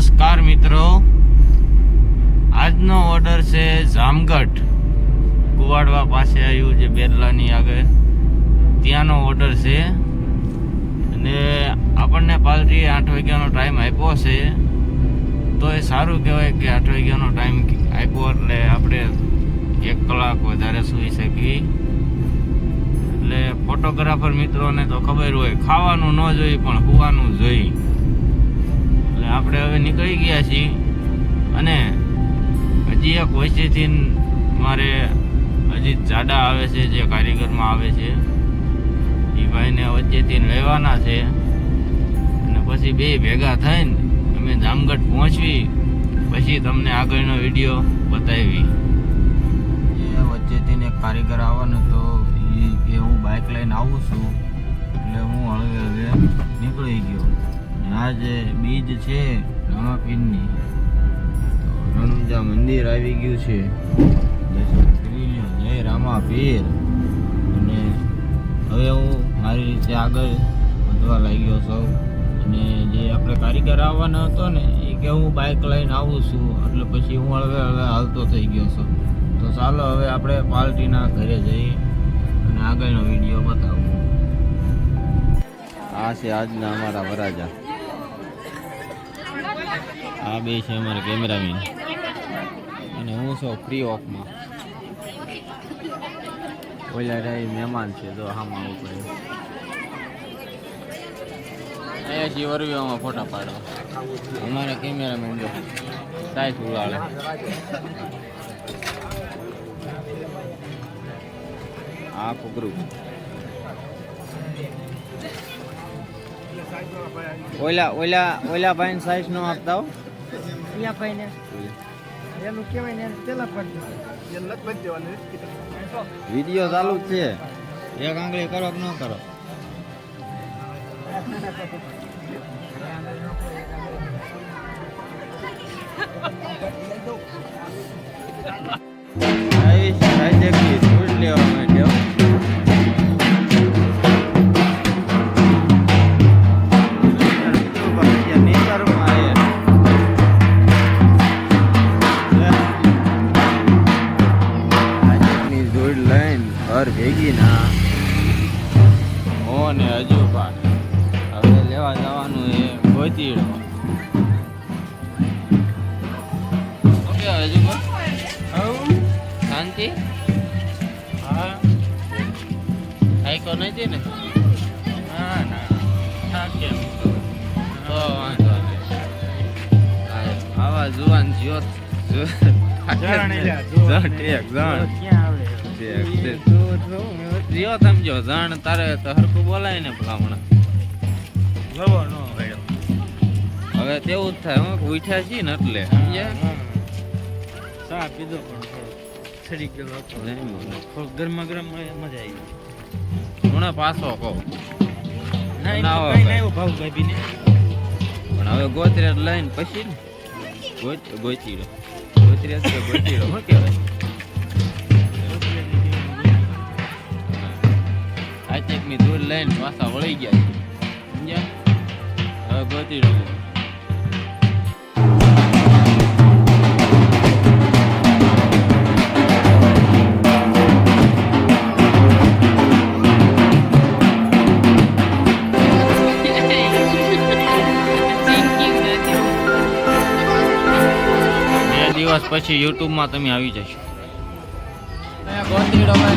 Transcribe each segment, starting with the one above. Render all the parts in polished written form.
નમસ્કાર મિત્રો, આજનો ઓર્ડર છે જામગઢ કુવાડવા પાસે આવ્યું છે, બેરલાની આગળ ત્યાંનો ઓર્ડર છે. અને આપણને પાલટી 8 વાગ્યાનો ટાઈમ આપ્યો છે, તો એ સારું કહેવાય કે 8 વાગ્યાનો ટાઈમ આપ્યો એટલે આપણે 1 કલાક વધારે સૂઈ શકીએ. એટલે ફોટોગ્રાફર મિત્રોને તો ખબર હોય, ખાવાનું ન જોઈએ પણ સુવાનું જોઈએ. એટલે આપણે હવે નીકળી ગયા છીએ. અને હજી એક વચ્ચેથી મારે હજી જાડા આવે છે, જે કારીગરમાં આવે છે એ ભાઈને વચ્ચેથી લેવાના છે. અને પછી બે ભેગા થઈને અમે જામગઢ પહોંચવી, પછી તમને આગળનો વિડીયો બતાવી. વચ્ચેથી એક કારીગર આવવાનો તો કે હું બાઇક લઈને આવું છું, એટલે હું હવે નીકળી ગયો. આ જે બીજ છે રામાપીરની, તો રણુજા મંદિર આવી ગયું છે. દર્શન કરી લ્યો, જય રામાપીર. અને હવે હું મારી રીતે આગળ વધવા લાગ્યો છું. અને જે આપણે કારીગર આવવાનો હતો ને એ કે હું બાઇક લઈને આવું છું, એટલે પછી હું હવે હાલતો થઈ ગયો છું. તો ચાલો હવે આપણે પાલટીના ઘરે જઈએ અને આગળનો વિડીયો બતાવું. આ છે આજના અમારા વરાજા. આ બે છે અમારા કેમેરામેન અને હું છું ફ્રી ઓફમાં. ઓલા રહી મહેમાન છે, તો આમાં આવવું પડે. અહીંયાથી વરવીઓમાં ફોટા પાડો. અમારા કેમેરામેન જો સાઈઝ ઉલાળે. આ કુકરું ઓલા ભાઈ સાઈઝ નો આપતા હો. વિડીયો ચાલુ જ છે, એક આંગળી કરો કે ન કરો. લેવા માટે ભેગી ના હો ને હજુ હવે લેવા જવાનું એ ગોતીડો. ઓકે હજુ શાંતિ. હા આઈકો નથી ને? હા ના કેમ તો વાંધો નહીં. આવા જુવાન જ્યોત સમજો જાણ તારે તો હરખું બોલાય ને ભલામણા. હવે તેવું જ થાય. હું ઉઠ્યા છીએ ને એટલે ચા પીધો પણ ગરમા ગરમ મજા આવી. હમણાં પાછો કહો પણ હવે ગોતરે લઈને પછી ને ગોતીડો ગોતરે ગોતીડો શું કહેવાય? ની દૂર લઈને પાછા વળી ગયા છે, સમજ્યા? હવે ગોતી રહ્યો. બે દિવસ પછી યુટ્યુબમાં તમે આવી જશો. ગોતી રહ્યો.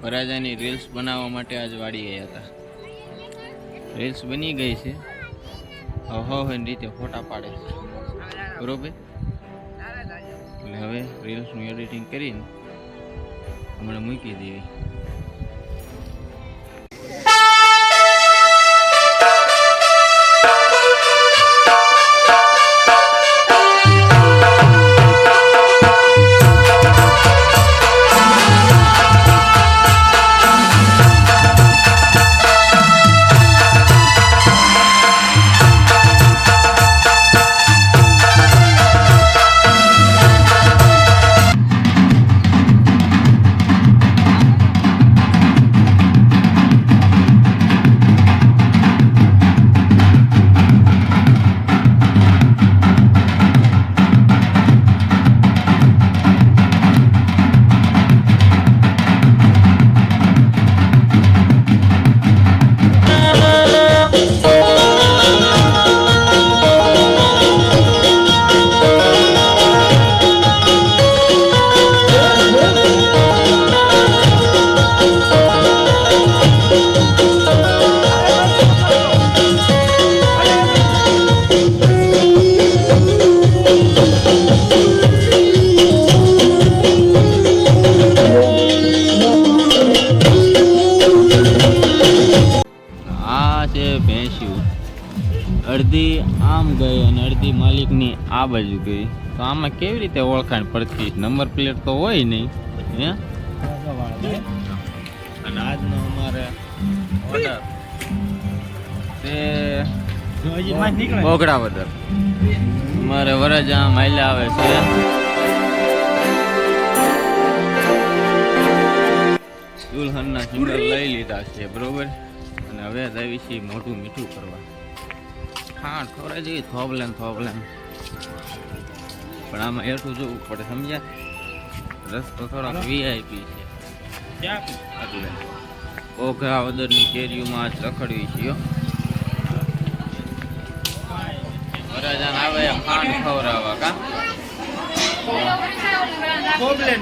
વરરાજાની રીલ્સ બનાવવા માટે આજ વાડી ગયા હતા. રીલ્સ બની ગઈ છે, હવે રીતે ફોટા પાડે બરોબર. એટલે હવે રીલ્સનું એડિટિંગ કરીને હમણાં મૂકી દેવી. અડધી આમ ગઈ અને અડધી માલિકની આ બાજુ ગઈ, તો આમાં કેવી રીતે ઓળખાણ પડતી? નંબર પ્લેટ તો હોય નહીં હે. અને આજનો અમારે ઓર્ડર તે બોગડા વદર અમારે વરજા માલ્યા આવે છે. દુલ્હનના સિંગલ લઈ લીધા છે બરોબર, અને હવે આવી છે મોટું મીઠું કરવા. હા ખવડાવી જઈએ થોભલે પણ આમાં એટલું જોવું પડે સમજ્યા. રસ્તો થોડોક વીઆઈપી છે એટલે ઓઘરા વદરની કેરીઓમાં રખડવી છે. વરાજાને આવે ખાંડ ખવડાવવા કા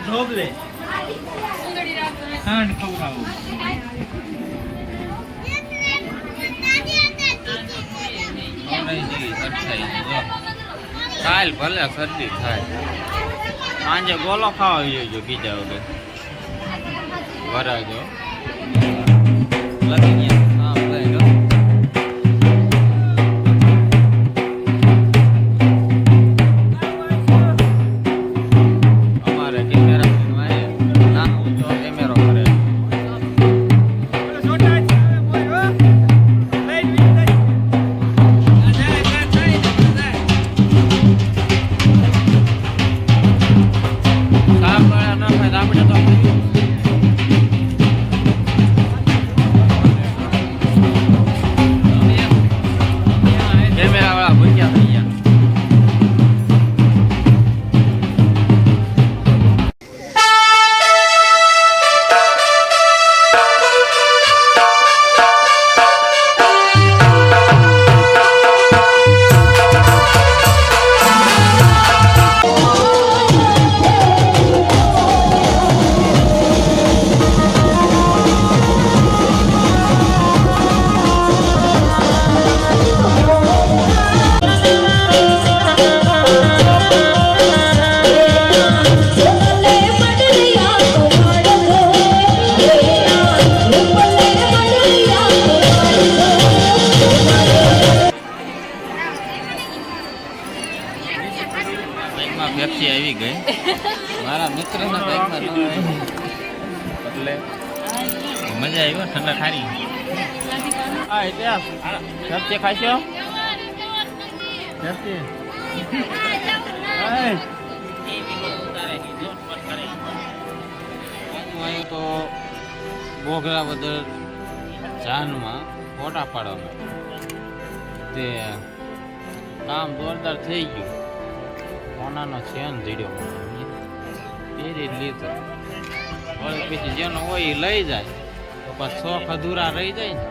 થોભલે ખાંડ ખવડાવવું. કાલ ભલે શરદી થાય, સાંજે ગોલો ખાવા આવજો બીજા વગર વરાજો લગી ગયા. પેપ્સી આવી ગઈ મારા મિત્રના બાઈકમાં એટલે મજા આવી ઠંડા ખારી. હા એટલે પેપ્સી ખાશો? પેપ્સી આવ્યું તો બોગરા વદર જાનમાં ફોટા પાડવામાં તે કામ જોરદાર થઈ ગયું. કોનાનો ચેન જીડ્યો એ રીત લીધો. પછી જેનો હોય એ લઈ જાય તો પછી શોખ અધૂરા રહી જાય ને.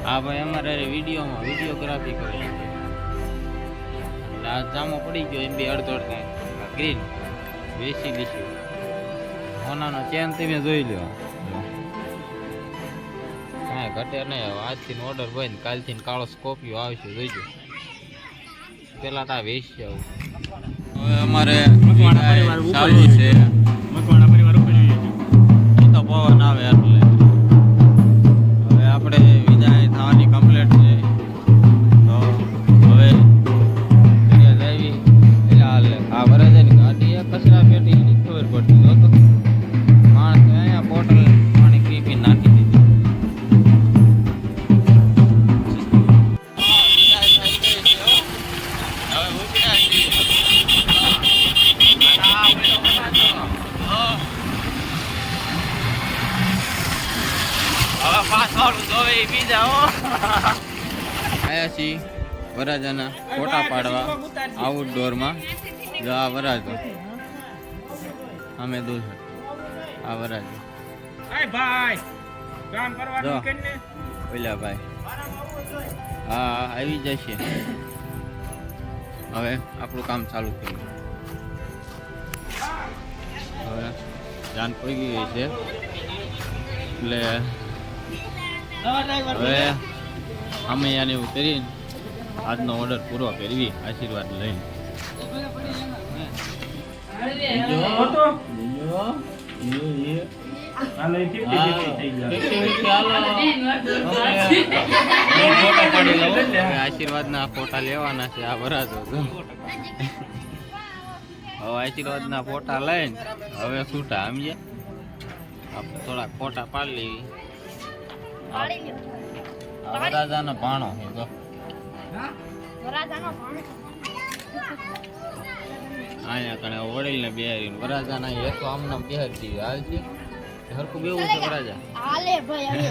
હા ભાઈ અમારે વિડીયોગ્રાફી કરી એટલે આ જામો પડી ગયો એમ બી અડધો ગ્રીન બેસી લીધું. કોનાનો ચેન તમે જોઈ લો. હા ઘટે નહીં. આજથી ઓર્ડર હોય ને કાલથી કાળો સ્કોપિયો આવશે જોઈજો. પેલા તો આ વેચી આવું હવે અમારે મકવાણા પરિવાર ઉપર ચાલુ છે. મકવાણા પરિવાર ઉપર જઈએ છીએ. ઈ તો પવન આવે એટલે હવે આપણે વિદાય થવાની કમ્પ્લીટ છે. તો હવે ઘરે જાવી એટલે હાલે આ વરજાની ગાડી એ કચરા પેટી ની ખબર પડતી નહોતો. માણસ અહીંયા બોટલ પાણી પી નાખી દીધી. આયા છીએ વરાજાના ફોટા પાડવા આઉટડોરમાં. જો આ વરાજો અમે દૂર આ વરાજો ભાઈ કામ જો કરવાનું કરીને ઓલા ભાઈ હા આવી જશે. હવે આપણું કામ ચાલુ કર્યું. હવે જાન પડી ગઈ છે એટલે હવે અમે યાને એવું કરીને આજનો ઓર્ડર પૂરો કરવી આશીર્વાદ લઈને. આશીર્વાદ ના ફોટા લેવાના છે. આ વરાજો હવે આશીર્વાદ ના ફોટા લઈને હવે છૂટા સમજ્યા. આપણે થોડા ફોટા પાડી લેવી. વરાજાનો ભાણો છે તો અહીંયા કણે વડીલ ને બેહારીને વરાજાના એક તો આમના બેહારી દીધી હાલ છે હરખું બેવું છે વરાજા હાલે ભાઈ હવે